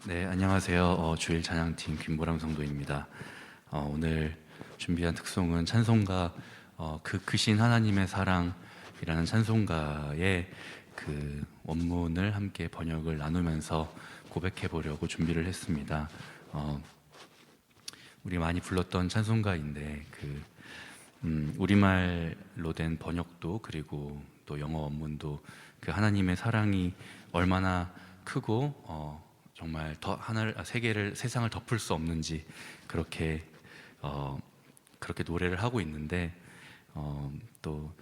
네, 안녕하세요. 주일 찬양팀 김보람 성도입니다. 오늘 준비한 특송은 찬송가 그 크신 하나님의 사랑이라는 찬송가의 그 원문을 함께 번역을 나누면서 고백해 보려고 준비를 했습니다. 우리 많이 불렀던 찬송가인데 우리말로 된 번역도 그리고 또 영어 원문도 그 하나님의 사랑이 얼마나 크고 정말 세상을 덮을 수 없는지 그렇게 노래를 하고 있는데 또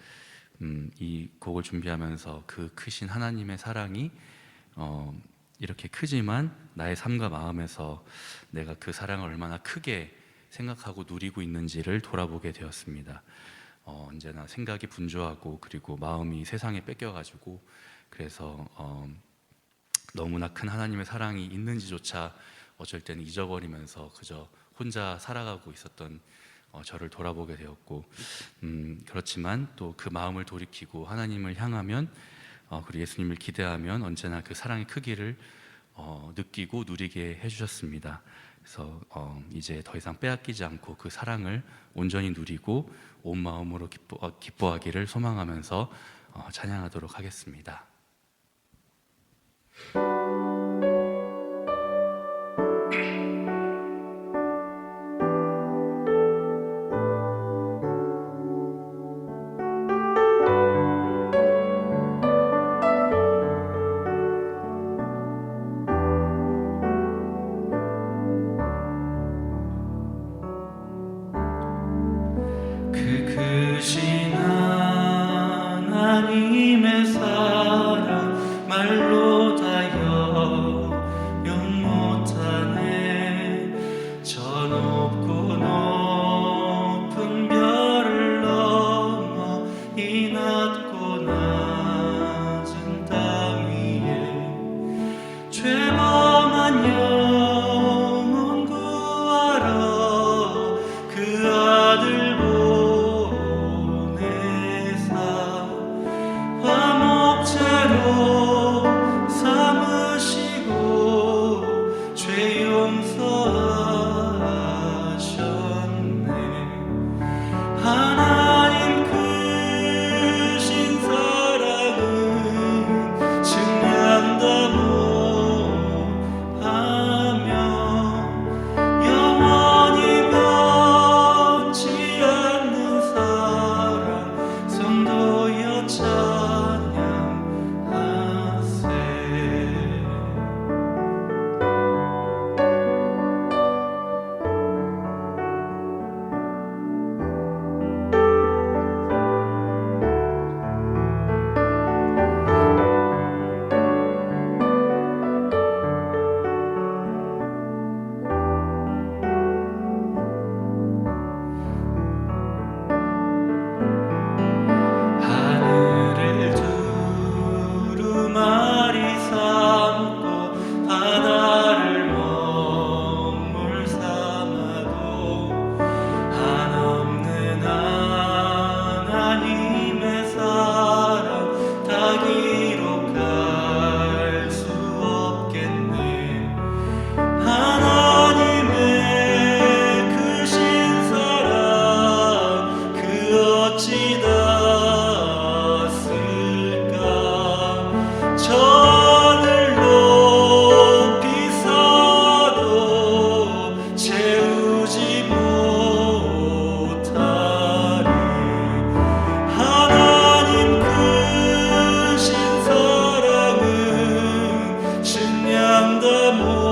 이 곡을 준비하면서 그 크신 하나님의 사랑이 이렇게 크지만 나의 삶과 마음에서 내가 그 사랑을 얼마나 크게 생각하고 누리고 있는지를 돌아보게 되었습니다. 언제나 생각이 분주하고 그리고 마음이 세상에 뺏겨가지고 그래서 너무나 큰 하나님의 사랑이 있는지조차 어쩔 때는 잊어버리면서 그저 혼자 살아가고 있었던 저를 돌아보게 되었고 그렇지만 또 그 마음을 돌이키고 하나님을 향하면 그리고 예수님을 기대하면 언제나 그 사랑의 크기를 느끼고 누리게 해주셨습니다. 그래서 이제 더 이상 빼앗기지 않고 그 사랑을 온전히 누리고 온 마음으로 기뻐하기를 소망하면서 찬양하도록 하겠습니다. 그 크신 하나님의 사랑 말로 다 영영 못하네. 저 높고 높은 별을 넘어 이 낮고 낮은 땅 위에 죄범한 영혼 구하러 그 아들 보내사 화목제로 삼으시고 죄 용서하셨네. 하나님 크신 사랑은 측량다 못하며 영원히 변치 않는 사랑 성도여 찬양하세. 하늘을 두루마리 삼고 바다를 먹물 삼아도 한없는 하나님의 사랑 다 기록할 수 없겠네. 하나님의 크신 사랑 그 어찌 닿았을까. 저를 높이 쌓아도 채우지 못하리. 하나님 크신 사랑은 측량다 못하며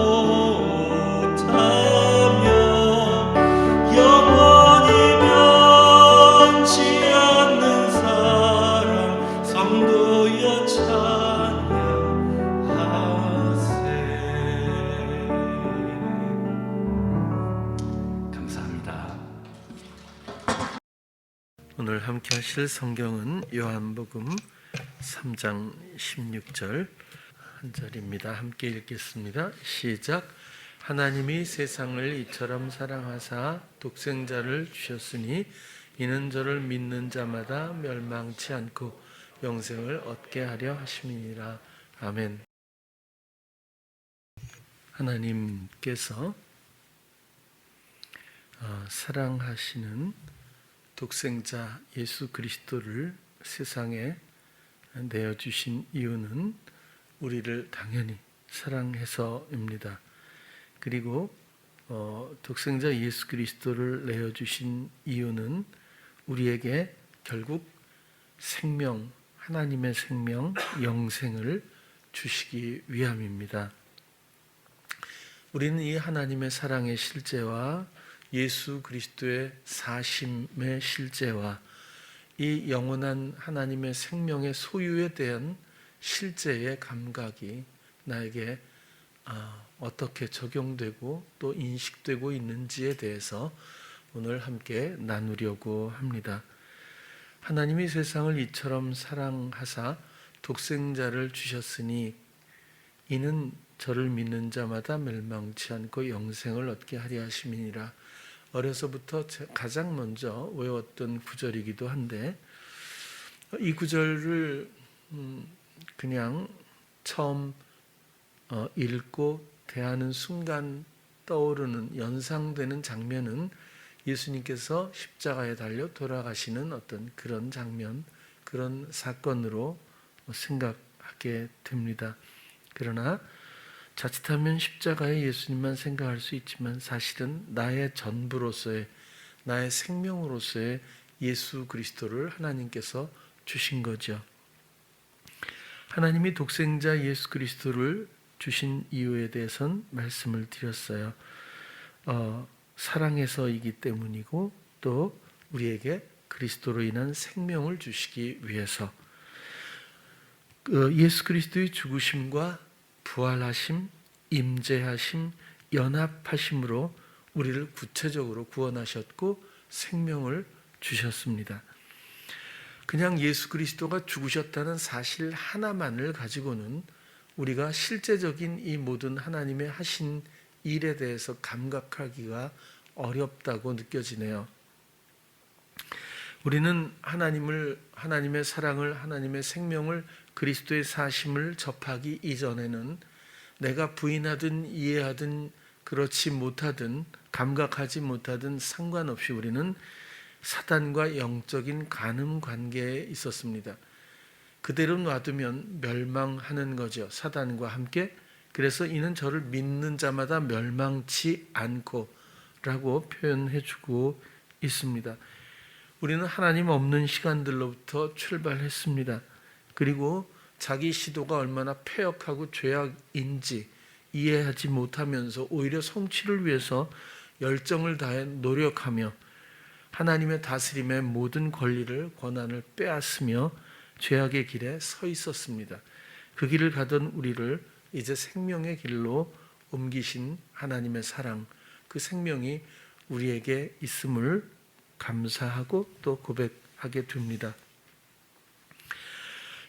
영원히 변치 않는 사랑 성도여 찬양하세. 감사합니다. 오늘 함께 하실 성경은 요한복음 3장 16절 한 절입니다. 함께 읽겠습니다. 시작. 하나님이 세상을 이처럼 사랑하사 독생자를 주셨으니 이는 저를 믿는 자마다 멸망치 않고 영생을 얻게 하려 하심이니라. 아멘. 하나님께서 사랑하시는 독생자 예수 그리스도를 세상에 내어주신 이유는 우리를 당연히 사랑해서입니다. 그리고 독생자 예수 그리스도를 내어주신 이유는 우리에게 결국 생명, 하나님의 생명, 영생을 주시기 위함입니다. 우리는 이 하나님의 사랑의 실제와 예수 그리스도의 사심의 실제와 이 영원한 하나님의 생명의 소유에 대한 실제의 감각이 나에게 어떻게 적용되고 또 인식되고 있는지에 대해서 오늘 함께 나누려고 합니다. 하나님이 세상을 이처럼 사랑하사 독생자를 주셨으니 이는 저를 믿는 자마다 멸망치 않고 영생을 얻게 하려 하심이니라. 어려서부터 가장 먼저 외웠던 구절이기도 한데 이 구절을 그냥 처음 읽고 대하는 순간 떠오르는 연상되는 장면은 예수님께서 십자가에 달려 돌아가시는 어떤 그런 장면, 그런 사건으로 생각하게 됩니다. 그러나 자칫하면 십자가에 예수님만 생각할 수 있지만 사실은 나의 전부로서의, 나의 생명으로서의 예수 그리스도를 하나님께서 주신 거죠. 하나님이 독생자 예수 그리스도를 주신 이유에 대해서는 말씀을 드렸어요. 사랑해서이기 때문이고 또 우리에게 그리스도로 인한 생명을 주시기 위해서 예수 그리스도의 죽으심과 부활하심, 임재하심, 연합하심으로 우리를 구체적으로 구원하셨고 생명을 주셨습니다. 그냥 예수 그리스도가 죽으셨다는 사실 하나만을 가지고는 우리가 실제적인 이 모든 하나님의 하신 일에 대해서 감각하기가 어렵다고 느껴지네요. 우리는 하나님의 사랑을, 하나님의 생명을, 그리스도의 사심을 접하기 이전에는 내가 부인하든 이해하든 그렇지 못하든 감각하지 못하든 상관없이 우리는 사단과 영적인 간음 관계에 있었습니다. 그대로 놔두면 멸망하는 거죠. 사단과 함께. 그래서 이는 저를 믿는 자마다 멸망치 않고 라고 표현해 주고 있습니다. 우리는 하나님 없는 시간들로부터 출발했습니다. 그리고 자기 시도가 얼마나 패역하고 죄악인지 이해하지 못하면서 오히려 성취를 위해서 열정을 다해 노력하며 하나님의 다스림의 모든 권리를, 권한을 빼앗으며 죄악의 길에 서 있었습니다. 그 길을 가던 우리를 이제 생명의 길로 옮기신 하나님의 사랑, 그 생명이 우리에게 있음을 감사하고 또 고백하게 됩니다.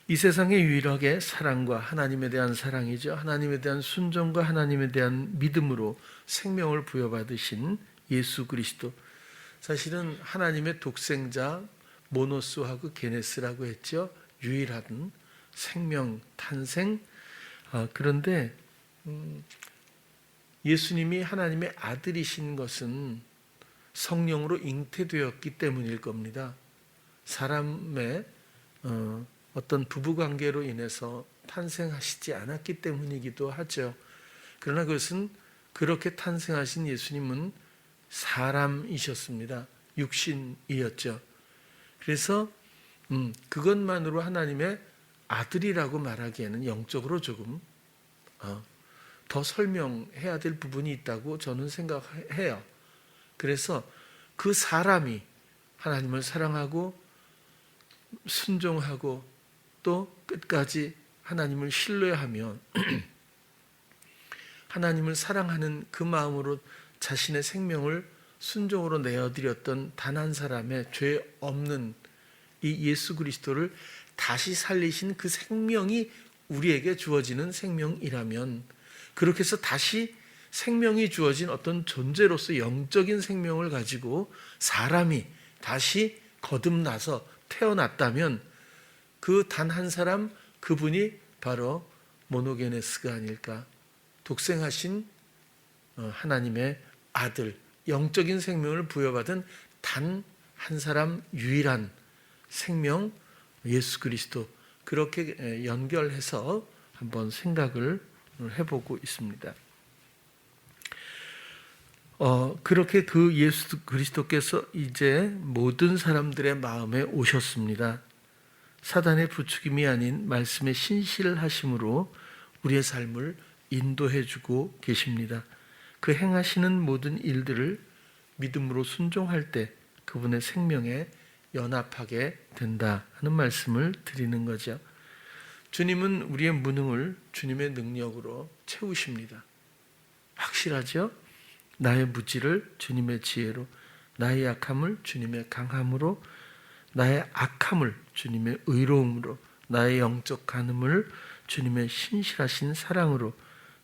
이 세상에 유일하게 사랑과 하나님에 대한 사랑이죠. 하나님에 대한 순종과 하나님에 대한 믿음으로 생명을 부여받으신 예수 그리스도. 사실은 하나님의 독생자 모노스하고 게네스라고 했죠. 유일한 생명 탄생. 그런데 예수님이 하나님의 아들이신 것은 성령으로 잉태되었기 때문일 겁니다. 사람의 어떤 부부관계로 인해서 탄생하시지 않았기 때문이기도 하죠. 그러나 그것은 그렇게 탄생하신 예수님은 사람이셨습니다. 육신이었죠. 그래서 그것만으로 하나님의 아들이라고 말하기에는 영적으로 조금 더 설명해야 될 부분이 있다고 저는 생각해요. 그래서 그 사람이 하나님을 사랑하고 순종하고 또 끝까지 하나님을 신뢰하며 하나님을 사랑하는 그 마음으로 자신의 생명을 순종으로 내어드렸던 단 한 사람의 죄 없는 이 예수 그리스도를 다시 살리신 그 생명이 우리에게 주어지는 생명이라면, 그렇게 해서 다시 생명이 주어진 어떤 존재로서 영적인 생명을 가지고 사람이 다시 거듭나서 태어났다면 그 단 한 사람, 그분이 바로 모노게네스가 아닐까, 독생하신 하나님의 아들, 영적인 생명을 부여받은 단 한 사람 유일한 생명 예수 그리스도, 그렇게 연결해서 한번 생각을 해보고 있습니다. 그렇게 그 예수 그리스도께서 이제 모든 사람들의 마음에 오셨습니다. 사단의 부추김이 아닌 말씀의 신실하심으로 우리의 삶을 인도해주고 계십니다. 그 행하시는 모든 일들을 믿음으로 순종할 때 그분의 생명에 연합하게 된다 하는 말씀을 드리는 거죠. 주님은 우리의 무능을 주님의 능력으로 채우십니다. 확실하죠? 나의 무지를 주님의 지혜로, 나의 약함을 주님의 강함으로, 나의 악함을 주님의 의로움으로, 나의 영적 간음을 주님의 신실하신 사랑으로,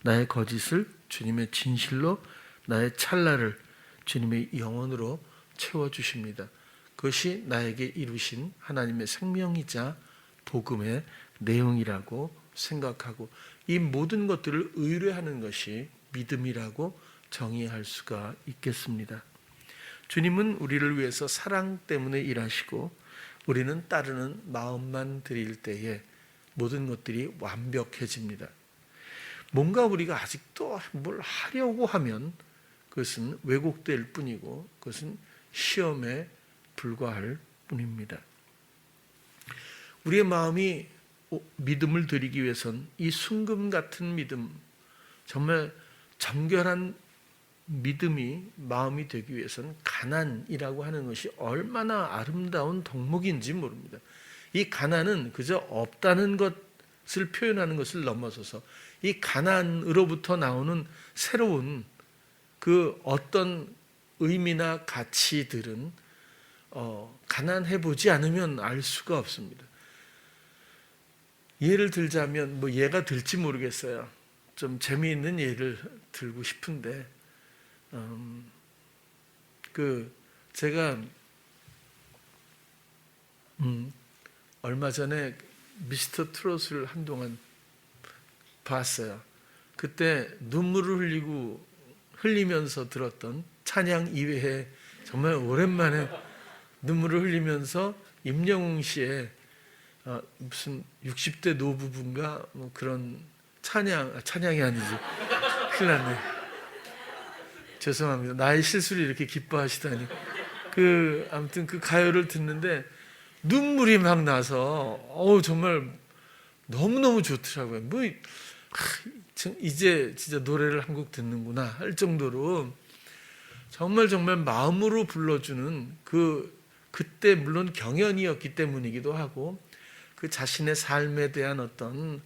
나의 거짓을 주님의 진실로, 나의 찰나를 주님의 영원으로 채워주십니다. 그것이 나에게 이루신 하나님의 생명이자 복음의 내용이라고 생각하고, 이 모든 것들을 의뢰하는 것이 믿음이라고 정의할 수가 있겠습니다. 주님은 우리를 위해서 사랑 때문에 일하시고 우리는 따르는 마음만 드릴 때에 모든 것들이 완벽해집니다. 뭔가 우리가 아직도 뭘 하려고 하면 그것은 왜곡될 뿐이고 그것은 시험에 불과할 뿐입니다. 우리의 마음이 믿음을 드리기 위해선 이 순금 같은 믿음, 정말 정결한 믿음이 마음이 되기 위해서는 가난이라고 하는 것이 얼마나 아름다운 덕목인지 모릅니다. 이 가난은 그저 없다는 것을 표현하는 것을 넘어서서 이 가난으로부터 나오는 새로운 그 어떤 의미나 가치들은 가난해 보지 않으면 알 수가 없습니다. 예를 들자면 뭐 예가 들지 모르겠어요. 좀 재미있는 예를 들고 싶은데 제가 얼마 전에 미스터 트롯을 한동안 봤어요. 그때 눈물을 흘리면서 들었던 찬양 2회에 정말 오랜만에 눈물을 흘리면서 임영웅 씨의 무슨 60대 노부부인가 뭐 그런 찬양이 아니지. 큰일 났네. 죄송합니다. 나의 실수를 이렇게 기뻐하시다니. 아무튼 그 가요를 듣는데 눈물이 막 나서 정말 너무너무 좋더라고요. 이제 진짜 노래를 한 곡 듣는구나 할 정도로 정말 마음으로 불러주는 그때 물론 경연이었기 때문이기도 하고 그 자신의 삶에 대한 어떤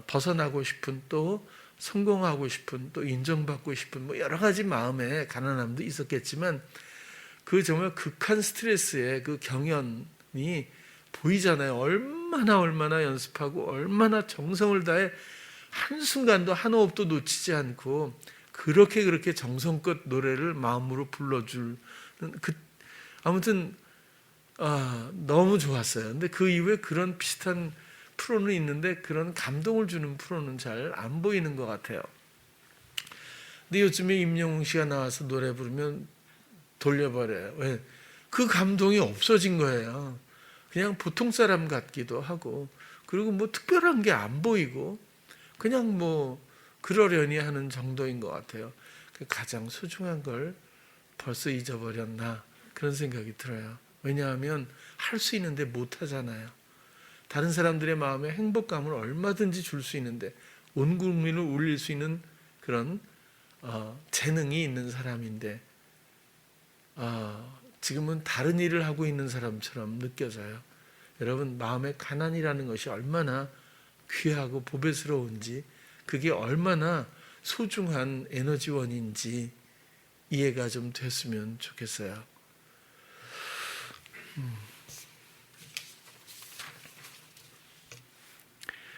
벗어나고 싶은, 또 성공하고 싶은, 또 인정받고 싶은 뭐 여러 가지 마음의 가난함도 있었겠지만 그 정말 극한 스트레스의 그 경연이 보이잖아요. 얼마나 연습하고 얼마나 정성을 다해 한순간도 한 호흡도 놓치지 않고 그렇게 정성껏 노래를 마음으로 불러주는 아무튼 너무 좋았어요. 근데 그 이후에 그런 비슷한 프로는 있는데 그런 감동을 주는 프로는 잘 안 보이는 것 같아요. 근데 요즘에 임영웅 씨가 나와서 노래 부르면 돌려버려요. 왜? 그 감동이 없어진 거예요. 그냥 보통 사람 같기도 하고, 그리고 뭐 특별한 게 안 보이고 그냥 뭐 그러려니 하는 정도인 것 같아요. 가장 소중한 걸 벌써 잊어버렸나 그런 생각이 들어요. 왜냐하면 할 수 있는데 못 하잖아요. 다른 사람들의 마음에 행복감을 얼마든지 줄 수 있는데, 온 국민을 울릴 수 있는 그런 재능이 있는 사람인데 지금은 다른 일을 하고 있는 사람처럼 느껴져요. 여러분, 마음의 가난이라는 것이 얼마나 귀하고 보배스러운지, 그게 얼마나 소중한 에너지원인지 이해가 좀 됐으면 좋겠어요.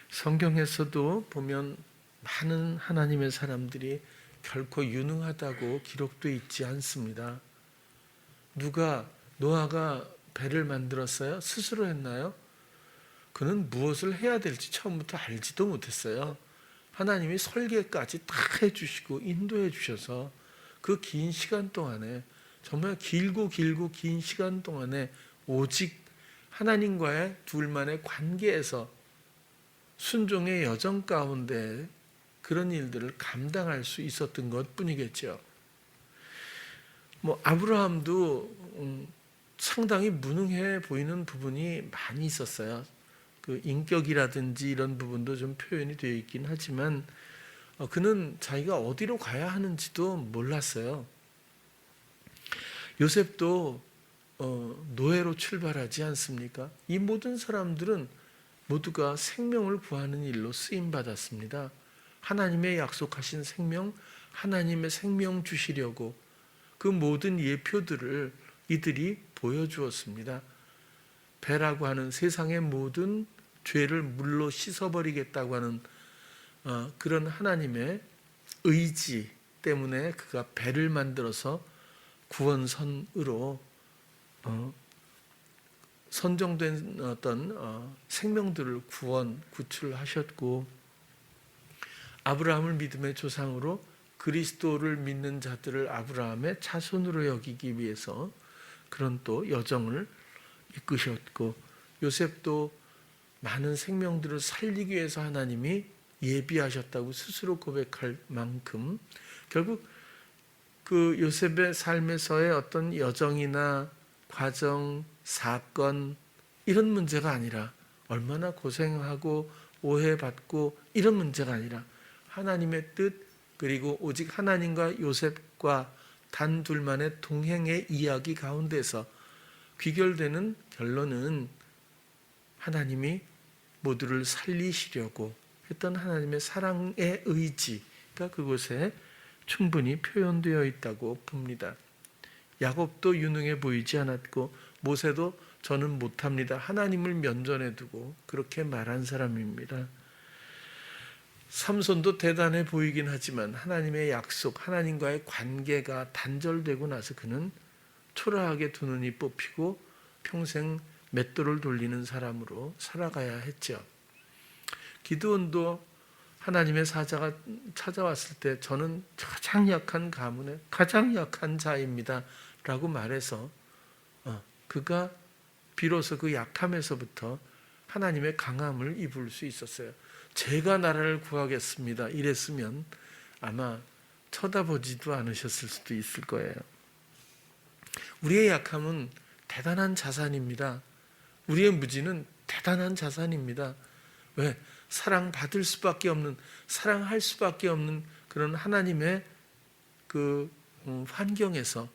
성경에서도 보면 많은 하나님의 사람들이 결코 유능하다고 기록되어 있지 않습니다. 노아가 배를 만들었어요? 스스로 했나요? 그는 무엇을 해야 될지 처음부터 알지도 못했어요. 하나님이 설계까지 다 해주시고 인도해 주셔서 그 긴 시간 동안에, 정말 길고 긴 시간 동안에 오직 하나님과의 둘만의 관계에서 순종의 여정 가운데 그런 일들을 감당할 수 있었던 것 뿐이겠죠. 아브라함도 상당히 무능해 보이는 부분이 많이 있었어요. 그 인격이라든지 이런 부분도 좀 표현이 되어 있긴 하지만 그는 자기가 어디로 가야 하는지도 몰랐어요. 요셉도 노예로 출발하지 않습니까? 이 모든 사람들은 모두가 생명을 구하는 일로 쓰임 받았습니다. 하나님의 약속하신 생명, 하나님의 생명 주시려고 그 모든 예표들을 이들이 보여주었습니다. 배라고 하는 세상의 모든 죄를 물로 씻어버리겠다고 하는 그런 하나님의 의지 때문에 그가 배를 만들어서 구원선으로 선정된 어떤 생명들을 구출하셨고, 아브라함을 믿음의 조상으로 그리스도를 믿는 자들을 아브라함의 자손으로 여기기 위해서 그런 또 여정을 이끄셨고, 요셉도 많은 생명들을 살리기 위해서 하나님이 예비하셨다고 스스로 고백할 만큼 결국 그 요셉의 삶에서의 어떤 여정이나 과정, 사건 이런 문제가 아니라, 얼마나 고생하고 오해받고 이런 문제가 아니라 하나님의 뜻, 그리고 오직 하나님과 요셉과 단 둘만의 동행의 이야기 가운데서 귀결되는 결론은 하나님이 모두를 살리시려고 했던 하나님의 사랑의 의지가 그곳에 충분히 표현되어 있다고 봅니다. 야곱도 유능해 보이지 않았고 모세도 저는 못합니다, 하나님을 면전에 두고 그렇게 말한 사람입니다. 삼손도 대단해 보이긴 하지만 하나님의 약속, 하나님과의 관계가 단절되고 나서 그는 초라하게 두 눈이 뽑히고 평생 맷돌을 돌리는 사람으로 살아가야 했죠. 기드온도 하나님의 사자가 찾아왔을 때 저는 가장 약한 가문의 가장 약한 자입니다 라고 말해서 그가 비로소 그 약함에서부터 하나님의 강함을 입을 수 있었어요. 제가 나라를 구하겠습니다 이랬으면 아마 쳐다보지도 않으셨을 수도 있을 거예요. 우리의 약함은 대단한 자산입니다. 우리의 무지는 대단한 자산입니다. 왜? 사랑받을 수밖에 없는, 사랑할 수밖에 없는 그런 하나님의 그 환경에서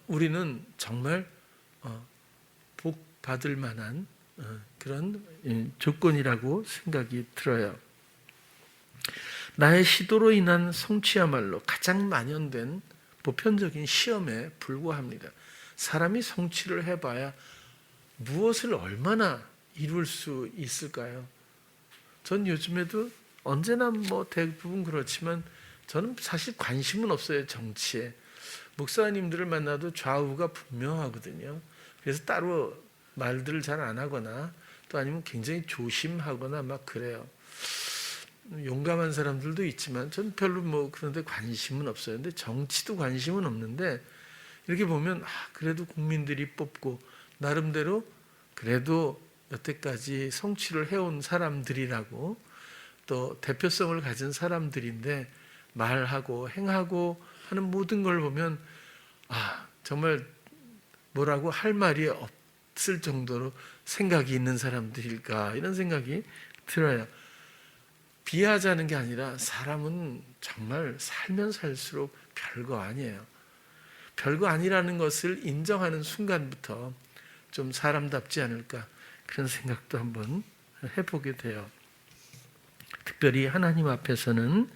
우리는 정말 복 받을 만한 그런 조건이라고 생각이 들어요. 나의 시도로 인한 성취야말로 가장 만연된 보편적인 시험에 불과합니다. 사람이 성취를 해봐야 무엇을 얼마나 이룰 수 있을까요? 전 요즘에도 언제나 대부분 그렇지만 저는 사실 관심은 없어요, 정치에. 목사님들을 만나도 좌우가 분명하거든요. 그래서 따로 말들을 잘 안 하거나 또 아니면 굉장히 조심하거나 막 그래요. 용감한 사람들도 있지만 전 별로 그런데 관심은 없어요. 근데 정치도 관심은 없는데 이렇게 보면 그래도 국민들이 뽑고 나름대로 그래도 여태까지 성취를 해온 사람들이라고 또 대표성을 가진 사람들인데 말하고 행하고 하는 모든 걸 보면 정말 뭐라고 할 말이 없을 정도로 생각이 있는 사람들일까 이런 생각이 들어요. 비하자는 게 아니라 사람은 정말 살면 살수록 별거 아니에요. 별거 아니라는 것을 인정하는 순간부터 좀 사람답지 않을까 그런 생각도 한번 해보게 돼요. 특별히 하나님 앞에서는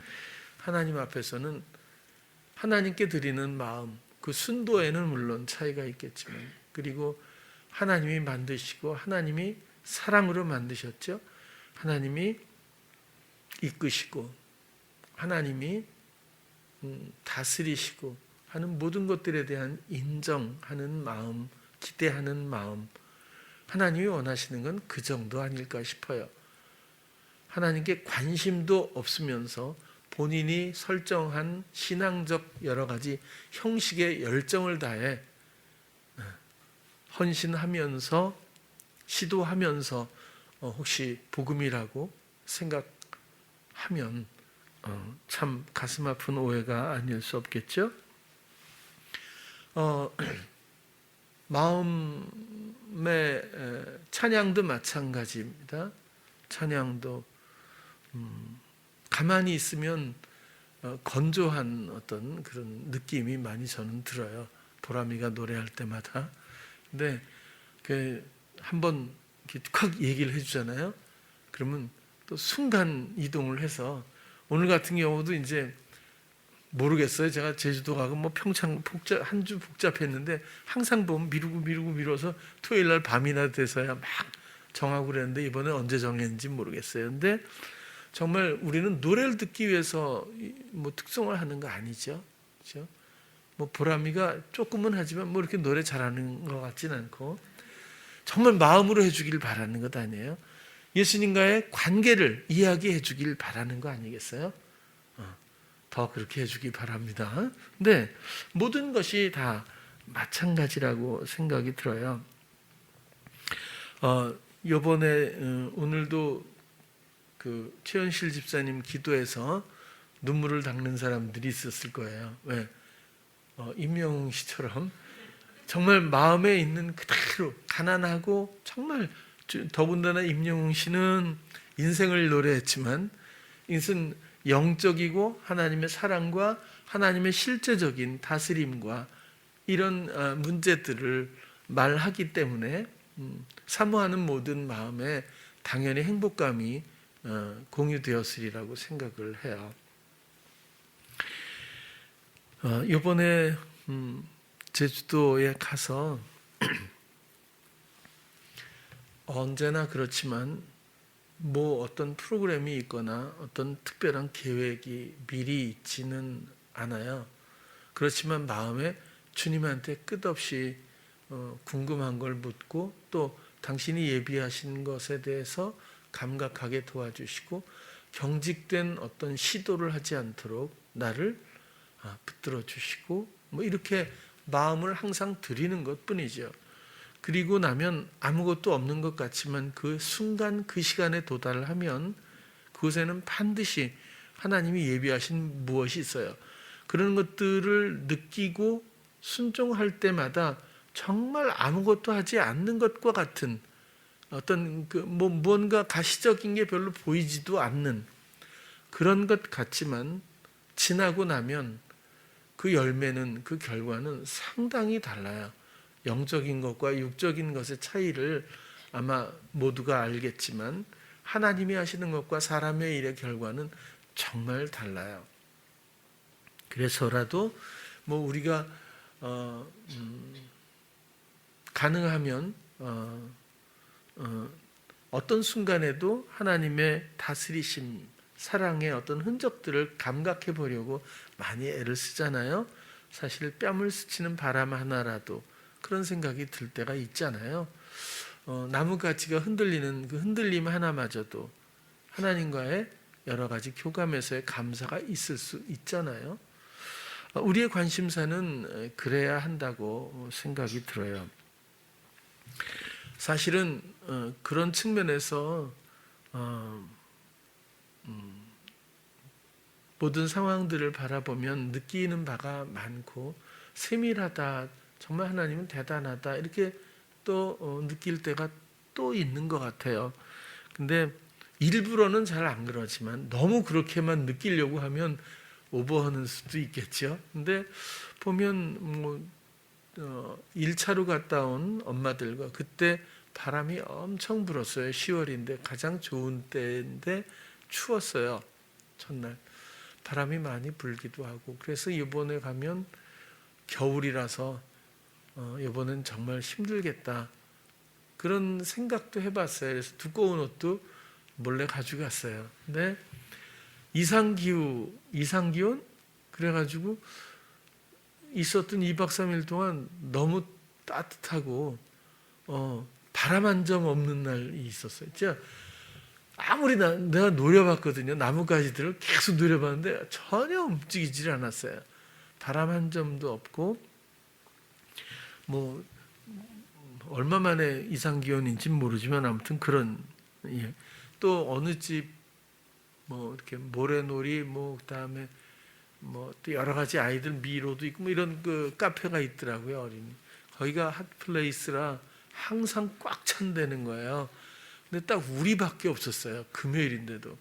하나님께 드리는 마음, 그 순도에는 물론 차이가 있겠지만, 그리고 하나님이 만드시고 하나님이 사랑으로 만드셨죠. 하나님이 이끄시고 하나님이 다스리시고 하는 모든 것들에 대한 인정하는 마음, 기대하는 마음, 하나님이 원하시는 건 그 정도 아닐까 싶어요. 하나님께 관심도 없으면서 본인이 설정한 신앙적 여러 가지 형식에 열정을 다해 헌신하면서 시도하면서 혹시 복음이라고 생각하면 참 가슴 아픈 오해가 아닐 수 없겠죠. 마음의 찬양도 마찬가지입니다. 찬양도 가만히 있으면 건조한 어떤 그런 느낌이 많이 저는 들어요. 보람이가 노래할 때마다. 근데 한번 콱 얘기를 해주잖아요. 그러면 또 순간 이동을 해서 오늘 같은 경우도 이제 모르겠어요. 제가 제주도 가고 뭐 평창 한 주 복잡했는데 항상 보면 미뤄서 토요일 날 밤이나 돼서야 막 정하고 그랬는데 이번에 언제 정했는지 모르겠어요. 근데 정말 우리는 노래를 듣기 위해서 뭐 특송을 하는 거 아니죠. 그렇죠? 뭐 보람이가 조금은 하지만 뭐 이렇게 노래 잘하는 것 같진 않고 정말 마음으로 해주길 바라는 것 아니에요. 예수님과의 관계를 이야기해 주길 바라는 거 아니겠어요? 더 그렇게 해주기 바랍니다. 근데 모든 것이 다 마찬가지라고 생각이 들어요. 이번에 오늘도 그 최현실 집사님 기도에서 눈물을 닦는 사람들이 있었을 거예요. 왜? 임영웅 씨처럼 정말 마음에 있는 그대로 가난하고 정말 더군다나 임영웅 씨는 인생을 노래했지만 인생 영적이고 하나님의 사랑과 하나님의 실제적인 다스림과 이런 문제들을 말하기 때문에 사모하는 모든 마음에 당연히 행복감이 공유되었으리라고 생각을 해요. 이번에 제주도에 가서 언제나 그렇지만 뭐 어떤 프로그램이 있거나 어떤 특별한 계획이 미리 있지는 않아요. 그렇지만 마음에 주님한테 끝없이 궁금한 걸 묻고 또 당신이 예비하신 것에 대해서 감각하게 도와주시고 경직된 어떤 시도를 하지 않도록 나를 붙들어 주시고 뭐 이렇게 마음을 항상 드리는 것뿐이죠. 그리고 나면 아무것도 없는 것 같지만 그 순간 그 시간에 도달을 하면 그곳에는 반드시 하나님이 예비하신 무엇이 있어요. 그런 것들을 느끼고 순종할 때마다 정말 아무것도 하지 않는 것과 같은 어떤 뭔가 가시적인 게 별로 보이지도 않는 그런 것 같지만 지나고 나면 그 열매는 그 결과는 상당히 달라요. 영적인 것과 육적인 것의 차이를 아마 모두가 알겠지만 하나님이 하시는 것과 사람의 일의 결과는 정말 달라요. 그래서라도 뭐 우리가 가능하면 어떤 순간에도 하나님의 다스리심, 사랑의 어떤 흔적들을 감각해 보려고 많이 애를 쓰잖아요. 사실 뺨을 스치는 바람 하나라도 그런 생각이 들 때가 있잖아요. 나뭇가지가 흔들리는 그 흔들림 하나마저도 하나님과의 여러 가지 교감에서의 감사가 있을 수 있잖아요. 우리의 관심사는 그래야 한다고 생각이 들어요. 사실은 그런 측면에서 모든 상황들을 바라보면 느끼는 바가 많고 세밀하다, 정말 하나님은 대단하다 이렇게 또 느낄 때가 또 있는 것 같아요. 근데 일부러는 잘 안 그러지만 너무 그렇게만 느끼려고 하면 오버하는 수도 있겠죠. 근데 보면 1차로 갔다 온 엄마들과 그때 바람이 엄청 불었어요. 10월인데 가장 좋은 때인데 추웠어요. 첫날 바람이 많이 불기도 하고 그래서 이번에 가면 겨울이라서 이번엔 정말 힘들겠다 그런 생각도 해봤어요. 그래서 두꺼운 옷도 몰래 가져갔어요. 근데 이상기온 그래가지고 있었던 2박 3일 동안 너무 따뜻하고 바람 한 점 없는 날이 있었어요. 진짜 아무리 내가 노려봤거든요. 나뭇가지들을 계속 노려봤는데 전혀 움직이질 않았어요. 바람 한 점도 없고, 뭐 얼마 만에 이상 기온인지 모르지만 아무튼 그런. 예. 또 어느 집 뭐 이렇게 모래놀이 뭐 그다음에 뭐 또 여러 가지 아이들 미로도 있고 뭐 이런 그 카페가 있더라고요. 어린이 거기가 핫플레이스라 항상 꽉 찬다는 거예요. 근데 딱 우리밖에 없었어요. 금요일인데도.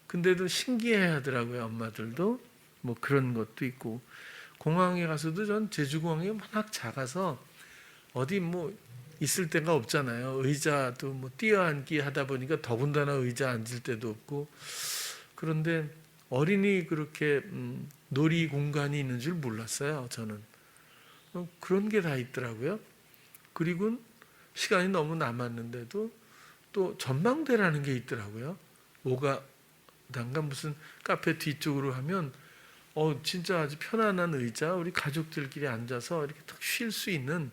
근데도 신기해 하더라고요. 엄마들도. 뭐 그런 것도 있고. 공항에 가서도 전 제주공항이 워낙 작아서 어디 뭐 있을 데가 없잖아요. 의자도 뭐 뛰어앉기 하다 보니까 더군다나 의자 앉을 데도 없고. 그런데 어린이 그렇게 놀이 공간이 있는 줄 몰랐어요. 저는. 그런 게 다 있더라고요. 그리고 시간이 너무 남았는데도 또 전망대라는 게 있더라고요. 오가단가 무슨 카페 뒤쪽으로 하면 진짜 아주 편안한 의자, 우리 가족들끼리 앉아서 이렇게 딱 쉴 수 있는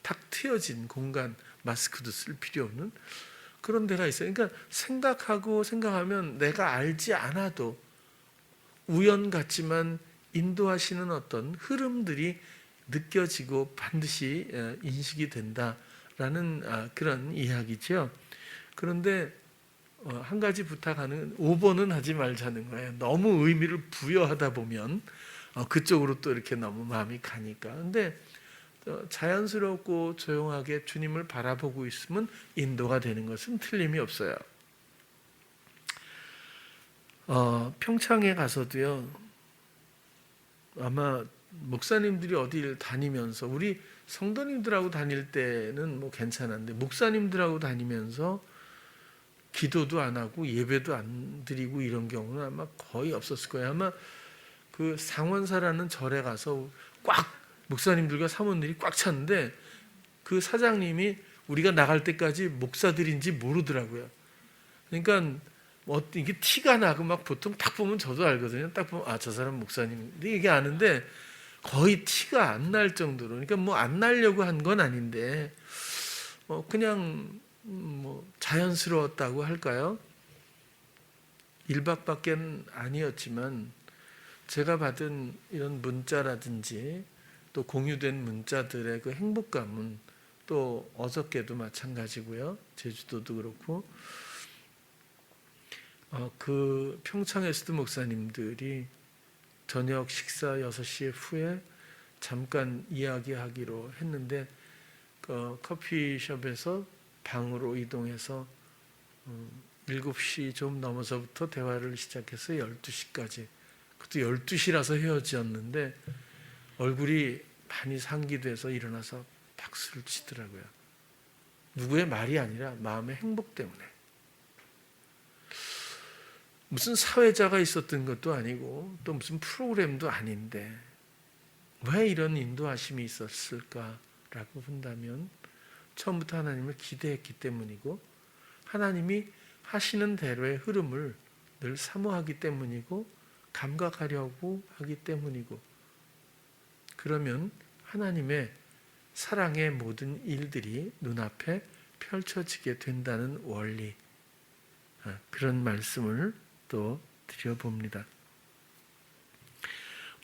탁 트여진 공간, 마스크도 쓸 필요 없는 그런 데가 있어요. 그러니까 생각하면 내가 알지 않아도 우연 같지만 인도하시는 어떤 흐름들이 느껴지고 반드시 인식이 된다라는 그런 이야기죠. 그런데 한 가지 부탁하는, 오버는 하지 말자는 거예요. 너무 의미를 부여하다 보면 그쪽으로 또 이렇게 너무 마음이 가니까. 근데 자연스럽고 조용하게 주님을 바라보고 있으면 인도가 되는 것은 틀림이 없어요. 평창에 가서도요, 아마 목사님들이 어디를 다니면서, 우리 성도님들하고 다닐 때는 뭐 괜찮았는데 목사님들하고 다니면서 기도도 안 하고 예배도 안 드리고 이런 경우는 아마 거의 없었을 거예요. 아마 그 상원사라는 절에 가서 꽉 목사님들과 사모님들이 꽉 찼는데 그 사장님이 우리가 나갈 때까지 목사들인지 모르더라고요. 그러니까 이게 티가 나고 막 보통 딱 보면 저도 알거든요. 딱 보면 저 사람 목사님인데 이게 아는데 거의 티가 안 날 정도로. 그러니까 뭐 안 나려고 한 건 아닌데 그냥 뭐 자연스러웠다고 할까요? 1박밖에 아니었지만 제가 받은 이런 문자라든지 또 공유된 문자들의 그 행복감은 또 어저께도 마찬가지고요. 제주도도 그렇고 그 평창에서도 목사님들이 저녁 식사 6시 후에 잠깐 이야기하기로 했는데 그 커피숍에서 방으로 이동해서 7시 좀 넘어서부터 대화를 시작해서 12시까지, 그것도 12시라서 헤어졌는데 얼굴이 많이 상기돼서 일어나서 박수를 치더라고요. 누구의 말이 아니라 마음의 행복 때문에. 무슨 사회자가 있었던 것도 아니고 또 무슨 프로그램도 아닌데 왜 이런 인도하심이 있었을까라고 본다면 처음부터 하나님을 기대했기 때문이고 하나님이 하시는 대로의 흐름을 늘 사모하기 때문이고 감각하려고 하기 때문이고, 그러면 하나님의 사랑의 모든 일들이 눈앞에 펼쳐지게 된다는 원리, 그런 말씀을 또 드려봅니다.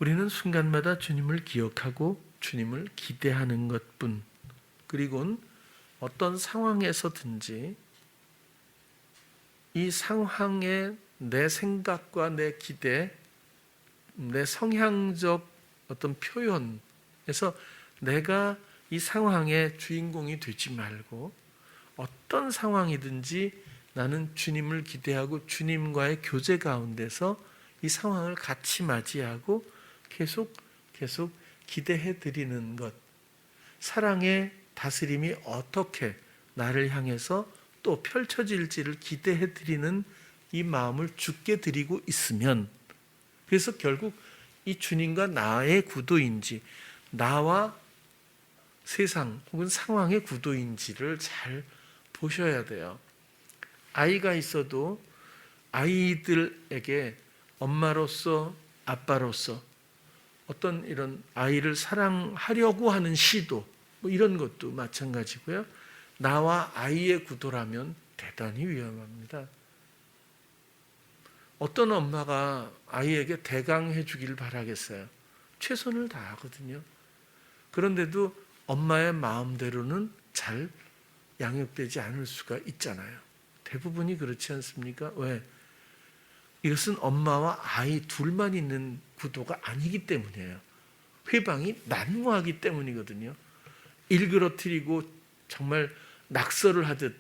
우리는 순간마다 주님을 기억하고 주님을 기대하는 것뿐, 그리고 어떤 상황에서든지 이 상황에 내 생각과 내 기대, 내 성향적 어떤 표현에서 내가 이 상황의 주인공이 되지 말고 어떤 상황이든지 나는 주님을 기대하고 주님과의 교제 가운데서 이 상황을 같이 맞이하고 계속 기대해 드리는 것, 사랑의 다스림이 어떻게 나를 향해서 또 펼쳐질지를 기대해 드리는 이 마음을 주께 드리고 있으면, 그래서 결국 이 주님과 나의 구도인지 나와 세상 혹은 상황의 구도인지를 잘 보셔야 돼요. 아이가 있어도 아이들에게 엄마로서 아빠로서 어떤 이런 아이를 사랑하려고 하는 시도, 뭐 이런 것도 마찬가지고요. 나와 아이의 구도라면 대단히 위험합니다. 어떤 엄마가 아이에게 대강해 주길 바라겠어요? 최선을 다하거든요. 그런데도 엄마의 마음대로는 잘 양육되지 않을 수가 있잖아요. 대부분이 그렇지 않습니까? 왜? 이것은 엄마와 아이 둘만 있는 구도가 아니기 때문이에요. 회방이 난무하기 때문이거든요. 일그러뜨리고 정말 낙서를 하듯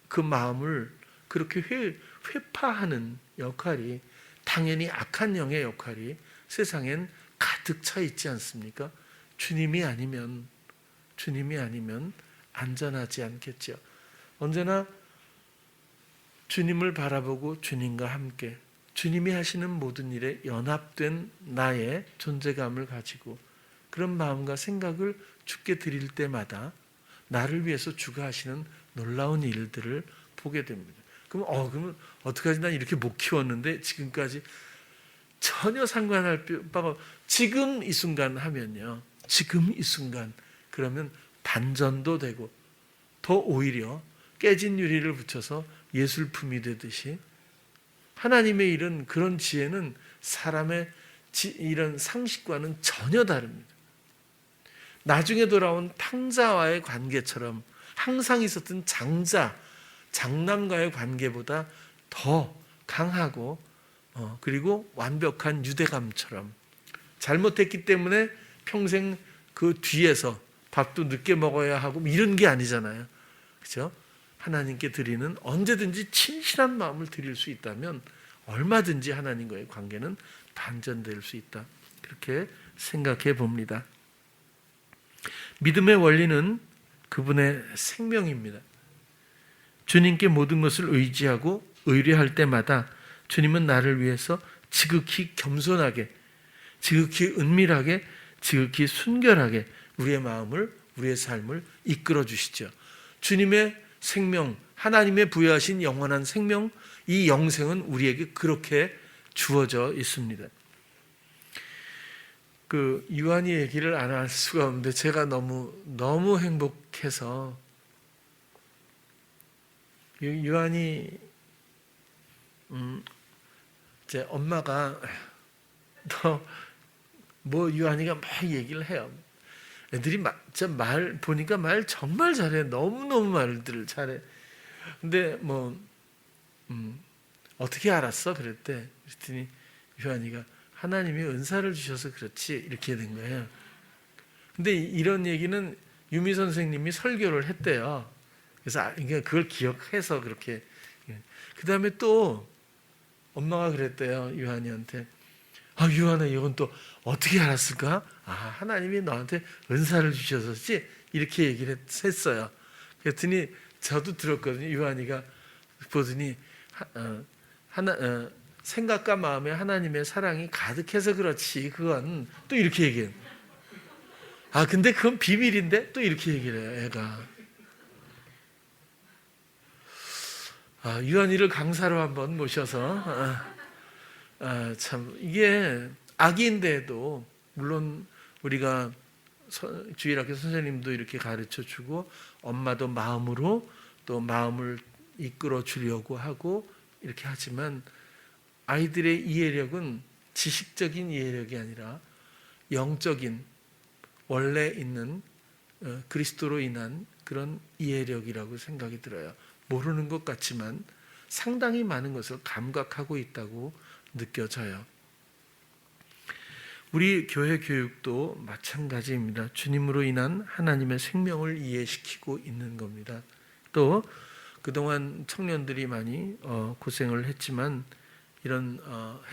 그 마음을 그렇게 회파하는 역할이, 당연히 악한 영의 역할이 세상엔 가득 차 있지 않습니까? 주님이 아니면 안전하지 않겠죠. 언제나 주님을 바라보고 주님과 함께 주님이 하시는 모든 일에 연합된 나의 존재감을 가지고 그런 마음과 생각을 주께 드릴 때마다 나를 위해서 주가 하시는 놀라운 일들을 보게 됩니다. 그러면 어떡하지? 난 이렇게 못 키웠는데 지금까지 전혀 상관할 바가, 지금 이 순간 하면요, 지금 이 순간 그러면 반전도 되고 더 오히려 깨진 유리를 붙여서 예술품이 되듯이 하나님의 일은, 그런 지혜는 사람의 이런 상식과는 전혀 다릅니다. 나중에 돌아온 탕자와의 관계처럼 항상 있었던 장남과의 관계보다 더 강하고 그리고 완벽한 유대감처럼, 잘못했기 때문에 평생 그 뒤에서 밥도 늦게 먹어야 하고 이런 게 아니잖아요. 그렇죠? 하나님께 드리는, 언제든지 진실한 마음을 드릴 수 있다면 얼마든지 하나님과의 관계는 반전될 수 있다. 그렇게 생각해 봅니다. 믿음의 원리는 그분의 생명입니다. 주님께 모든 것을 의지하고 의뢰할 때마다 주님은 나를 위해서 지극히 겸손하게, 지극히 은밀하게, 지극히 순결하게 우리의 마음을, 우리의 삶을 이끌어 주시죠. 주님의 생명, 하나님의 부여하신 영원한 생명, 이 영생은 우리에게 그렇게 주어져 있습니다. 유한이 얘기를 안 할 수가 없는데 제가 너무 행복해서, 유한이 제 엄마가 유한이가 막 얘기를 해요. 애들이 말 보니까 말 정말 잘해. 너무너무 말들을 잘해. 근데 어떻게 알았어? 그랬더니 유한이가 하나님이 은사를 주셔서 그렇지, 이렇게 된 거예요. 근데 이런 얘기는 유미 선생님이 설교를 했대요. 그래서 그걸 기억해서 그렇게. 그 다음에 또 엄마가 그랬대요, 유한이한테. 유한아, 이건 또 어떻게 알았을까? 하나님이 너한테 은사를 주셔서지, 이렇게 얘기를 했어요. 그랬더니 저도 들었거든요. 유한이가 보더니 생각과 마음에 하나님의 사랑이 가득해서 그렇지, 그건 또 이렇게 얘기해요. 근데 그건 비밀인데, 또 이렇게 얘기를 해요, 애가. 유한이를 강사로 한번 모셔서 참 이게 아기인데도, 물론 우리가 주일학교 선생님도 이렇게 가르쳐주고 엄마도 마음으로 또 마음을 이끌어 주려고 하고 이렇게 하지만, 아이들의 이해력은 지식적인 이해력이 아니라 영적인, 원래 있는 그리스도로 인한 그런 이해력이라고 생각이 들어요. 모르는 것 같지만 상당히 많은 것을 감각하고 있다고 느껴져요. 우리 교회 교육도 마찬가지입니다. 주님으로 인한 하나님의 생명을 이해시키고 있는 겁니다. 또 그동안 청년들이 많이 고생을 했지만, 이런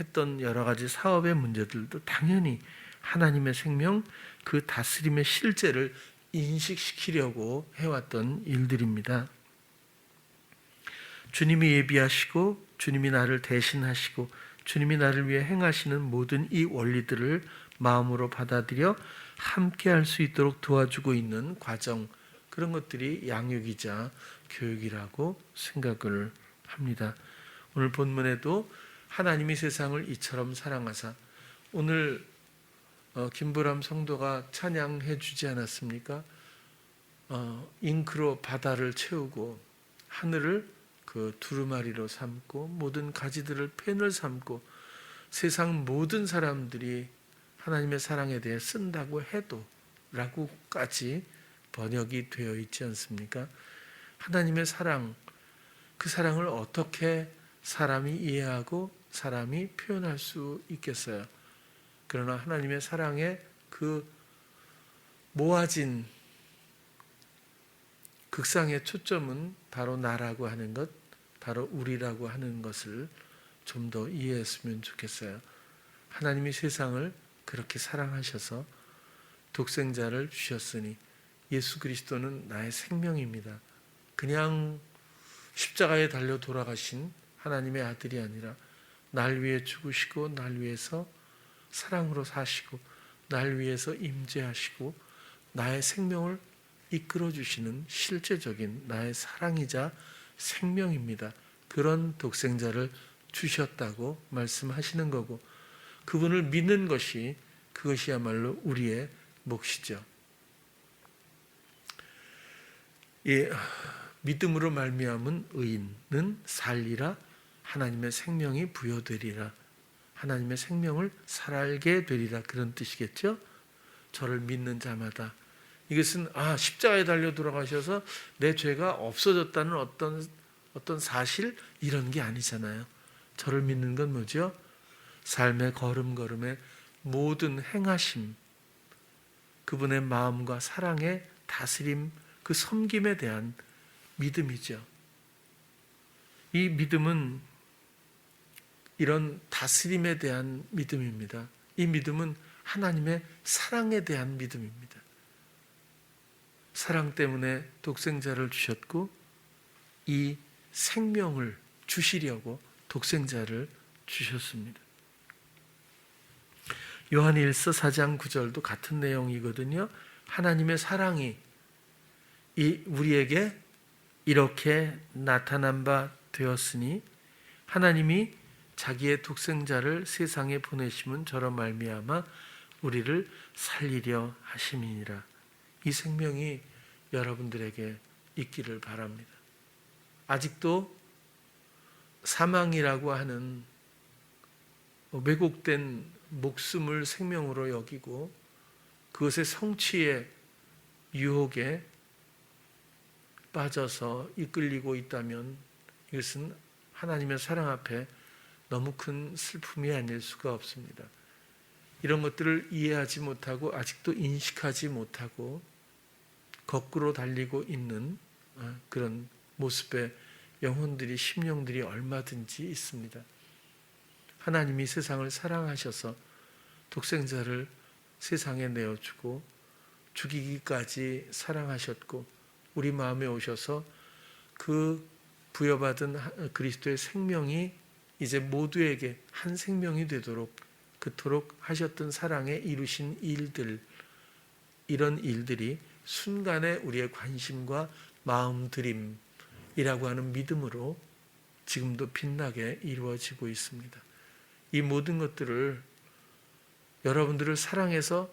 했던 여러 가지 사업의 문제들도 당연히 하나님의 생명, 그 다스림의 실제를 인식시키려고 해왔던 일들입니다. 주님이 예비하시고 주님이 나를 대신하시고 주님이 나를 위해 행하시는 모든 이 원리들을 마음으로 받아들여 함께 할 수 있도록 도와주고 있는 과정, 그런 것들이 양육이자 교육이라고 생각을 합니다. 오늘 본문에도 하나님이 세상을 이처럼 사랑하사, 오늘 김보람 성도가 찬양해 주지 않았습니까? 잉크로 바다를 채우고 하늘을 그 두루마리로 삼고 모든 가지들을 펜을 삼고 세상 모든 사람들이 하나님의 사랑에 대해 쓴다고 해도 라고까지 번역이 되어 있지 않습니까? 하나님의 사랑, 그 사랑을 어떻게 사람이 이해하고 사람이 표현할 수 있겠어요? 그러나 하나님의 사랑의 그 모아진 극상의 초점은 바로 나라고 하는 것, 바로 우리라고 하는 것을 좀 더 이해했으면 좋겠어요. 하나님이 세상을 그렇게 사랑하셔서 독생자를 주셨으니 예수 그리스도는 나의 생명입니다. 그냥 십자가에 달려 돌아가신 하나님의 아들이 아니라 날 위해 죽으시고 날 위해서 사랑으로 사시고 날 위해서 임재하시고 나의 생명을 이끌어 주시는 실제적인 나의 사랑이자 생명입니다. 그런 독생자를 주셨다고 말씀하시는 거고 그분을 믿는 것이 그것이야말로 우리의 몫이죠. 예, 믿음으로 말미암은 의인은 살리라 하나님의 생명이 부여되리라 하나님의 생명을 살게 되리라 그런 뜻이겠죠. 저를 믿는 자마다 이것은 십자가에 달려 돌아가셔서 내 죄가 없어졌다는 어떤 사실 이런 게 아니잖아요. 저를 믿는 건 뭐죠? 삶의 걸음걸음의 모든 행하심, 그분의 마음과 사랑의 다스림, 그 섬김에 대한 믿음이죠. 이 믿음은 이런 다스림에 대한 믿음입니다. 이 믿음은 하나님의 사랑에 대한 믿음입니다. 사랑 때문에 독생자를 주셨고 이 생명을 주시려고 독생자를 주셨습니다. 요한일서 4장 9절도 같은 내용이거든요. 하나님의 사랑이 우리에게 이렇게 나타난 바 되었으니 하나님이 자기의 독생자를 세상에 보내심은 저로 말미암아 우리를 살리려 하심이니라. 이 생명이 여러분들에게 있기를 바랍니다. 아직도 사망이라고 하는 왜곡된 목숨을 생명으로 여기고 그것의 성취의 유혹에 빠져서 이끌리고 있다면 이것은 하나님의 사랑 앞에 너무 큰 슬픔이 아닐 수가 없습니다. 이런 것들을 이해하지 못하고 아직도 인식하지 못하고 거꾸로 달리고 있는 그런 모습의 영혼들이 심령들이 얼마든지 있습니다. 하나님이 세상을 사랑하셔서 독생자를 세상에 내어주고 죽이기까지 사랑하셨고 우리 마음에 오셔서 그 부여받은 그리스도의 생명이 이제 모두에게 한 생명이 되도록 그토록 하셨던 사랑에 이루신 일들, 이런 일들이 순간에 우리의 관심과 마음들임이라고 하는 믿음으로 지금도 빛나게 이루어지고 있습니다. 이 모든 것들을 여러분들을 사랑해서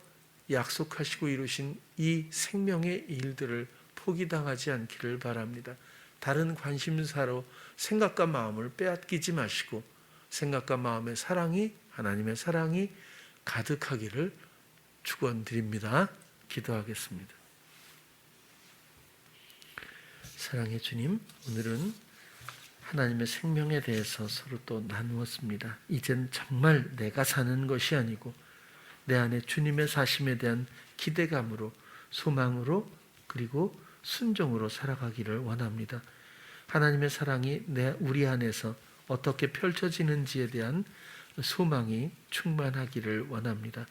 약속하시고 이루신 이 생명의 일들을 포기당하지 않기를 바랍니다. 다른 관심사로 생각과 마음을 빼앗기지 마시고 생각과 마음의 사랑이 하나님의 사랑이 가득하기를 축원드립니다. 기도하겠습니다. 사랑의 주님, 오늘은 하나님의 생명에 대해서 서로 또 나누었습니다. 이젠 정말 내가 사는 것이 아니고 내 안에 주님의 사심에 대한 기대감으로 소망으로 그리고 순종으로 살아가기를 원합니다. 하나님의 사랑이 우리 안에서 어떻게 펼쳐지는지에 대한 소망이 충만하기를 원합니다.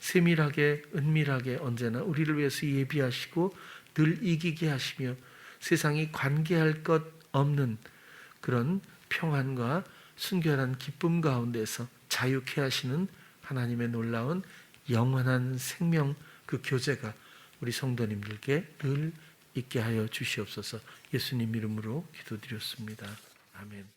세밀하게 은밀하게 언제나 우리를 위해서 예비하시고 늘 이기게 하시며 세상이 관계할 것 없는 그런 평안과 순결한 기쁨 가운데서 자유케 하시는 하나님의 놀라운 영원한 생명 그 교제가 우리 성도님들께 늘 있게 하여 주시옵소서. 예수님 이름으로 기도드렸습니다. 아멘.